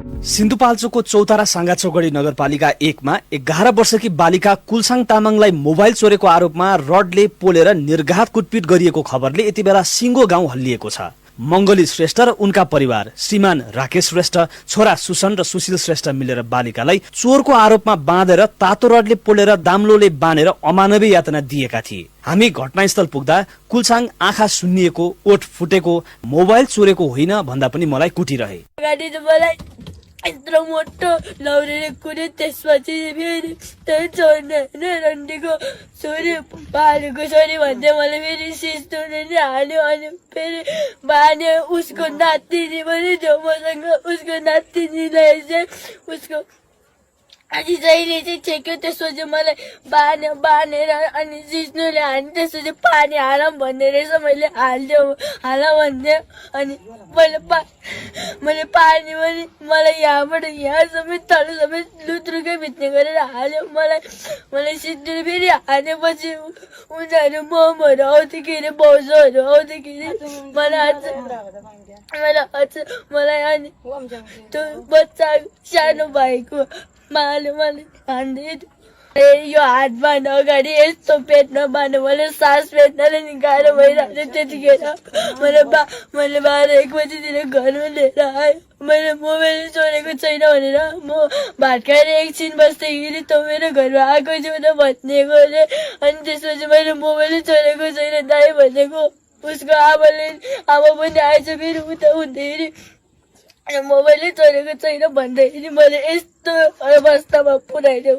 सिन्धुपाल्चोकको चौतारा साङ्गाचौगडी नगरपालिका 1 मा 11 वर्षकी बालिका कुलसाङ तामाङलाई मोबाइल चोरेको आरोपमा रडले पोलेर निर्घात कुटपिट गरिएको खबरले यति बेला सिङ्गो गाउँ हल्लिएको छ। मंगली श्रेष्ठ र उनका परिवार श्रीमान राकेश श्रेष्ठ, छोरा सुसन र सुशील श्रेष्ठ मिलेर बालिकालाई चोरको आरोपमा बाँधेर तातो रडले पोलेर दाम्लोले बाँधेर अमानवीय यातना दिएका थिए। हामी घटनास्थल पुग्दा कुलसाङ आँखा सुन्निएको, ओठ फुटेको, मोबाइल चोरेको होइन भन्दा पनि मलाई कुटिरहे। यत्रो मोटो लौरेर कुरे त्यसपछि फेरि त्यो छोड्ने रन्डीको छोरी बालेको छोरी भन्दै मलाई फेरि सिस्टोले नि हाल्यो। अनि फेरि बाने उसको नातिनी पनि थियो मसँग, उसको नातिनीलाई चाहिँ उसको अनि जहिले चाहिँ छेक्यो। त्यसपछि मलाई बानेर अनि जिस्नुले हाल्यो। त्यसपछि पानी हालौँ भन्ने रहेछ, मैले हाल्यो हाला भन्थ्यो। अनि मैले पानी पनि मलाई यहाँबाट यहाँसम्म तल समेत लुत्रुकै भित्ने गरेर हाल्यो। मलाई सिस्नुले फेरि हालेपछि उनीहरू मोमहरू आउँथ्यो, बौजोहरू आउँथ्यो। मलाई अनि त्यो बच्चा सानो भएको मलाई हान्दै यो हात बाँध्नु अगाडि यस्तो पेटमा बाँध्नु, मैले सास फेर्नले नि गाह्रो भइरहेको थियो। त्यतिखेर मैले 12-1 बजीतिर घरमा लिएर आयो। मैले मोबाइल चोरेको छैन भनेर म भात खाएर एकछिन बस्दाखेरि त मेरो घरमा आएको छु त भनिदिएको अरे। अनि त्यसपछि मैले मोबाइल चोरेको छैन दाइ भनेको। उसको आमा पनि आएछ फेरि उता हुँदाखेरि मोबाइलै चोरेको छैन भन्दाखेरि मैले यस्तो अवस्थामा पुर्याइदियो।